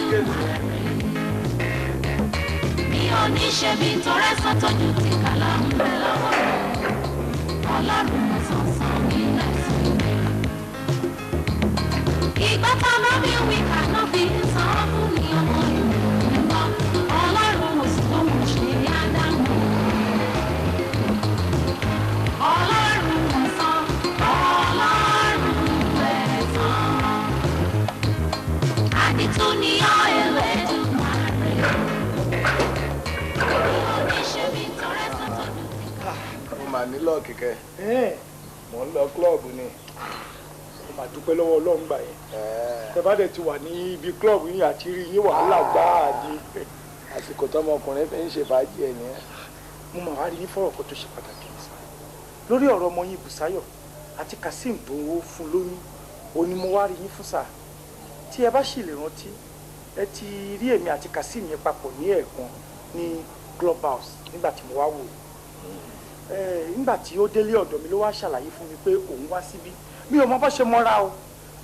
mi ò ní ṣe bí torẹ́ sọ́tọ́jú ti kàlà ń bẹ lọ́wọ́ rẹ̀ ọlọ́run sọ̀sán mi lẹ́sìn. ìgbà tá a bá mi wí kàná fi ń san fún mi ọmọ Yorùbá ọlọ́run ò sì tó mọ̀ ṣe ádámù. ọlọ́run ọ̀sán ọlọ́run ẹ̀sán àdìtú ni ọ́ Ẹlẹ́dùmarè. mo mà nílò kíkẹ́ mo ń lọ kílọ̀bù ni. mo máa dúpẹ́ lọ́wọ́ Ọlọ́run gbà yẹn tẹ bá dẹ̀ ti wà ní ibi kílọ̀bù yín àti rí yín wàhálà gbáà di. àsìkò tọmọkùnrin fi ń ṣe fàájì ẹ̀ nìyẹn. mo máa wá rí yín fọ̀rọ̀ kan tó ṣe pàtàkì lórí ọ̀rọ̀ ọmọ yín Bùsáyọ̀ àti Kazeem tó ń wo fún lóyún òun ni mo wá rí yín fún sáà tí ẹ bá sì lè rántí ẹ ti rí èmi àti Kazeem yẹn papọ̀ ní ẹ̀ẹ̀kan ní club house nígbà tí mo wá wò nígbà tí ó délé ọ̀dọ̀ mi ló wá ṣàlàyé fún mi pé òun wá síbí mi ò mọ bó ṣe mọ́ra o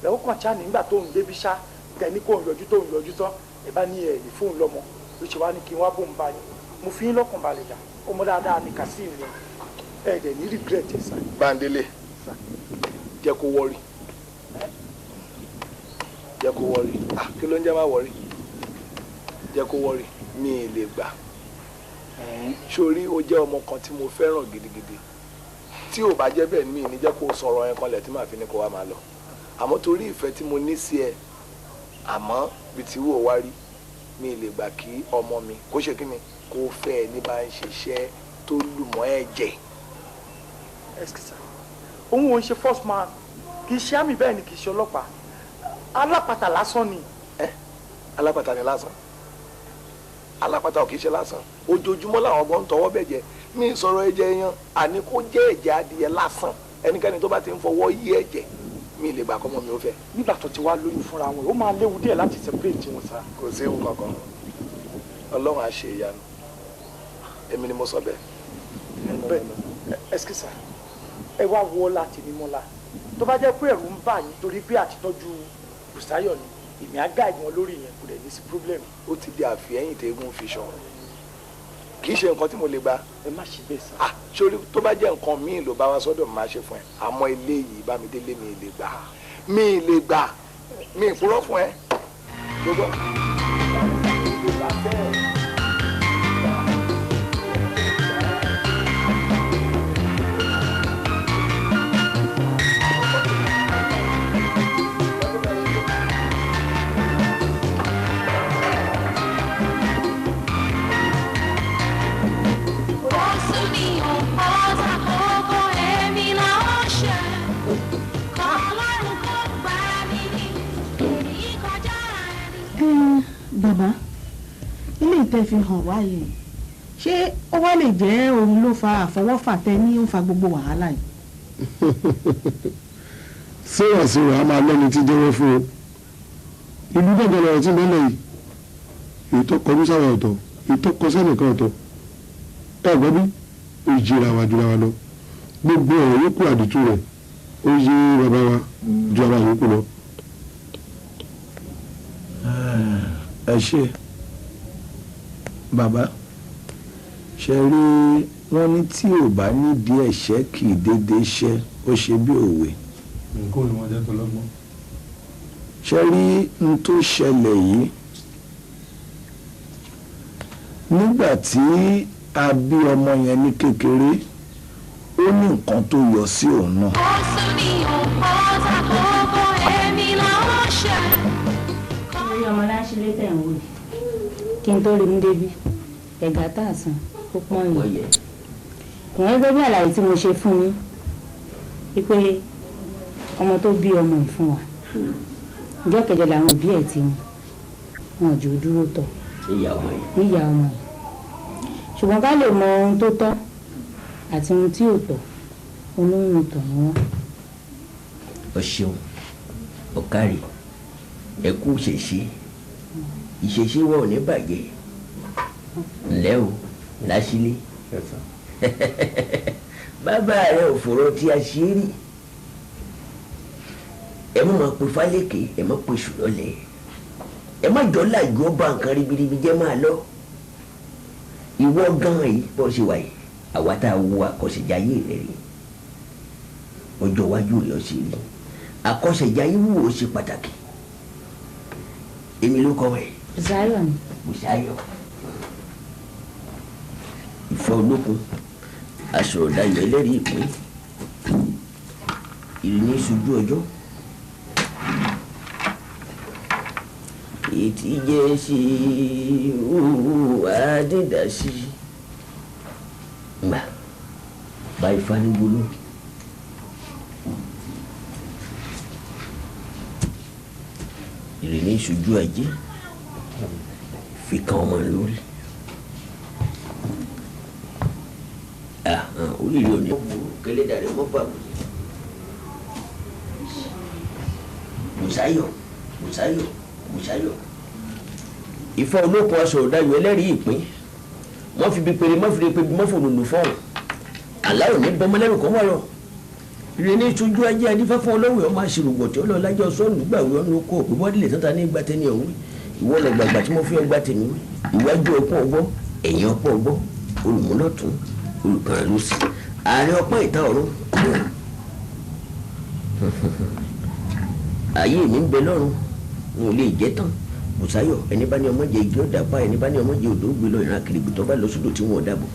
lẹ́wọ́ kàn ṣáà nígbà tó ń débi ṣá tẹ̀ní kó ń yọjú tó ń yọjú tán ẹ bá ní ẹ̀ẹ́dì fóun lọ́mọ ló ṣe wá ní kí n wá bóun bá yín mo fi yín lọ́kàn balẹ̀ dà ọmọ dáadáa ní Kazeem yẹn ẹ̀ẹ́dẹ̀ ní regret ẹ̀ sá. Bándélé jẹ́ kó wọ́rí jẹ́ kó wọ́rí kí ló ń jẹ́ má wọ́rí jẹ́ kó wọ́rí mi ì lè gbà sórí ó jẹ́ ọmọ kan tí mo fẹ́ràn gidigidi tí ò bá jẹ́ bẹ́ẹ̀ mi ní jẹ́ kó sọ̀rọ̀ ẹ̀ kanlẹ̀ tí màá fi ní kó wá máa lọ àmọ́ torí ìfẹ́ tí mo ní sí ẹ àmọ́ bí tí wò wá rí mi ì lè gbà kí ọmọ mi kó ṣe kí ni kó fẹ́ ẹ ní bá ń ṣiṣẹ́ tó lùmọ́ ẹ̀jẹ̀. ẹsikisa òun ò ń ṣe first man kì í ṣe àmì bẹ́ẹ̀ ni kì í ṣe ọlọ́pàá alápàtà lásán ni. alápàtà ni lásán alápàtà ò kì í ṣe lásán ojoojúmọ́ làwọn ọgbọ́n ń tọwọ́ bẹ̀jẹ̀ mi sọ̀rọ̀ ẹ̀jẹ̀ yan àní kó jẹ́ ẹ̀jẹ̀ adìyẹ lásán ẹnikẹ́ni tó bá ti ń fọwọ́ yí ẹ̀jẹ̀ mi lè gbà kọ́mọ mi ó fẹ́. nígbà tó ti wá lóyún fúnra wọn ó máa léwu díẹ̀ láti separate wọn sá. kò sí ewu kankan ọlọ́run á ṣe ìyanu èmi ni mo sọ bẹ́ẹ̀. bẹ́ẹ̀ ẹsikisa ẹ wá wọ láti mímọ́lá tó bá jẹ́ pé ẹ̀rù ń bà yín torí pé àtitọ́jú Bùsáyọ̀ ni èmi á gáàdì wọn lórí yẹn kò dẹ̀ ní sí problem. ó ti di àfihẹ́yìn tẹ́gùn fi ṣan kì í ṣe nǹkan tí mo lè gba. ẹ má ṣe bẹ́ẹ̀ sá. sórí tó bá jẹ́ nǹkan míì ló bá wa sọ́dọ̀ máa ṣe fún ẹ àmọ́ eléyìí Bámidélé mi lè gbà mi lè gbà mi ìpúrọ́ fún ẹ gbogbo. bàbá ilé ìtẹ́ fi hàn wáyé ṣé ó wá lè jẹ́ òun ló fa àfọwọ́fà tẹ ní ó fa gbogbo wàhálà yìí. síwàsíwà a máa lẹ́ni tí jẹ́wọ́ fún o ìlú gbọ̀ngàn lọ́rọ̀ tí mẹ́lẹ̀ yìí èyí tó kọjú sáwà ọ̀tọ̀ èyí tó kọ sẹ́nìkan ọ̀tọ̀ ẹ gbọ́ bí ó jìra wa jura wa lọ gbogbo ọ̀rọ̀ yòókù àdìtú rẹ̀ ó yé bàbá wa ju ara yòókù lọ. ẹ ṣe bàbá ṣe rí wọn ní tí ò bá nídìí ẹ̀ṣẹ̀ kì í déédéé ṣe ó ṣe bí òwe. nǹkan ò ní wọn jẹ́ tó lọ́gbọ́n. ṣe rí n tó ṣẹlẹ̀ yìí nígbà tí a bí ọmọ yẹn ní kékeré ó ní nǹkan tó yọ sí òun náà. ó sún ní òpó tàkókò èmi làwọn ṣe. lórí ọmọ láṣìírí tẹ̀ ń wò yìí kí n tó rí mú débi ẹ̀gá tá a san ó pọ́n yìí kò wọ́n gbé bí àlàyé tí mo ṣe fún yín wípé ọmọ tó bí ọmọ yìí fún wa ìjọ kẹjọ làwọn òbí ẹ̀ ti wọn ò jò dúró tọ̀ níyà ọmọ yìí ṣùgbọ́n ká lè mọ ohun tó tọ́ àti ohun tí ò tọ́ olóhùn tọ̀ ni wọ́n. o ṣeun o kárí ẹ kú ìṣesí wọn ò ní bàjẹ́ ǹlẹ́ o láṣílé bàbá rẹ ò fòrò tí a ṣe rí ẹ mọ̀ máa pe fálékè ẹ mọ̀ pe ṣùlọ́lẹ̀ ẹ má jọ láàjú ọba nǹkan ribiribi jẹ́ máa lọ ìwọ gan yìí bọ́ ṣe wà yìí àwa tá a wo àkọsẹ̀jáyé rẹ̀ rí ọjọ́ iwájú rẹ̀ ọ̀sẹ̀ rí àkọsẹ̀jáyé wúwo ṣe pàtàkì èmi ló kọ́ ẹ̀. Bùsáyọ̀ ni. Bùsáyọ̀ ìfẹ́ olókun aṣọ̀rọ̀dayọ̀ ẹlẹ́rìí ìpín ìrìn ìṣojú ọjọ́ ètí jẹ́ ṣe àdídàsí gbà bá ifá ní gbóló ìrìn ìṣojú ajé fi kan ọmọ lórí oríire òní kẹlẹ́dà rẹ̀ mọ́ bàbá Bùsáyọ̀ Bùsáyọ̀ Bùsáyọ̀ ìfẹ́ olókun aṣọ̀rọ̀dayọ̀ ẹlẹ́rìí ìpín wọ́n fi bí péré mọ́ fi lè pe bí mọ́ fòlùlù fọ́ọ̀rùn aláwọ̀ ní bọ́mọlẹ́rù kan wọ́rọ̀ ìrìn ní ìtújú ajé adífẹ́ fún ọlọ́wẹ̀ ọmọ àṣìrògbò tí ó lọ lájọ sọ́ọ̀nù gbàwé ọ̀nà oko òpè bọ́dílé tọ́ta ní ìgbà tẹ́ni ọ̀hún ìwọ lọ gbàgbà tí mo fi ọgbà tèmi ìwájú ọpọ́n ọgbọ́ ẹ̀yìn ọpọ́n ọgbọ́ olùmúlọ̀tún olùkàrà ló sì àárín ọpọ́n ìta ọ̀run ayé mi ń bẹ lọ́run n ò lè jẹ́ tán Bùsáyọ̀ ẹni bá ní ọmọ jẹ igi ọ̀dà pa ẹni bá ní ọmọ jẹ odò gbé lọ ìran kiri gbìtọ́ bá lọ sódò tí wọn ò dàbọ̀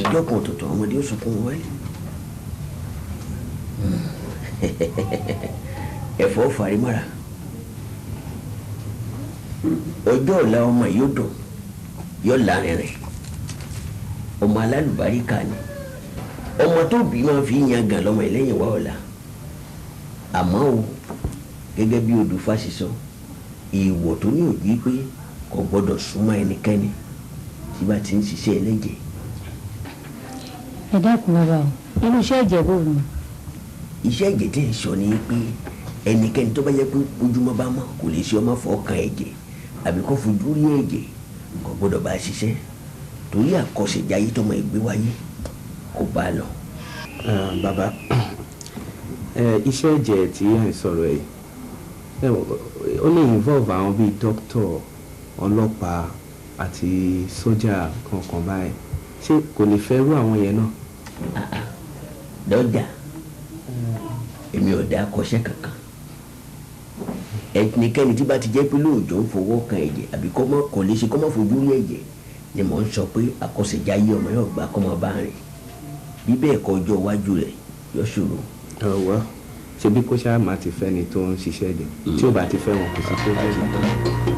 ìjọ kan ọ̀tọ̀ọ̀tọ̀ ọmọdé ó sunkún wọn wáyé ẹ̀fọ́ farimọ́ra ọjọ́ ọ̀la ọmọ yóò dùn yóò lárinrin ọmọ alálùbáríkà ni ọmọ tó bí máa fi yan gàn lọ́mọ ẹlẹ́yìn wá ọ̀la àmọ́ o gẹ́gẹ́ bí odò fásisọ ìwọ̀ tó ní òbí pé kò gbọ́dọ̀ súnmọ́ ẹnikẹ́ni tí bá ti ń ṣiṣẹ́ ẹlẹ́jẹ̀. ẹ dákun bàbá o irú iṣẹ́ ẹ̀jẹ̀ bò ní. iṣẹ́ ẹ̀jẹ̀ tí ń sọ ni pé ẹnikẹ́ni tó bá yẹ pé ojúmọ́ bá mọ́ kò lè ṣe ọmọ fọ́ọ̀kan ẹ̀jẹ̀ àbí kó fojú rí ẹ̀jẹ̀ kò gbọ́dọ̀ bá a ṣiṣẹ́ torí àkọsẹ̀jáyé tọmọ ìgbé wáyé kò bá a lọ. bàbá iṣẹ́ ẹ̀jẹ̀ tí ẹ̀ ń sọ̀rọ̀ ẹ̀ ó lè involve àwọn bíi dókítà ọlọ́pàá àti sójà kankan báyìí ṣé kò lè fẹ́ rú àwọn yẹn náà. dọ́jà èmi ò dá akọ́ṣẹ́ kankan ẹnikẹ́ni tí bá ti jẹ́ pé lóòjọ́ ń fọwọ́ kan ẹ̀jẹ̀ àbí kò lè ṣe kó má fojú rí ẹ̀jẹ̀ ni mò ń sọ pé àkọsẹ̀jáyé ọmọ yóò gbà kọ́mọ bá rìn bí bẹ́ẹ̀ kọ́ ọjọ́ iwájú rẹ̀ yóò ṣòro. ọwọ́ ṣebí kó ṣáà máa ti fẹ́ ni tó ń ṣiṣẹ́ dẹ̀ tí ó bá ti fẹ́ wọn kò sí tó bẹ́ẹ̀.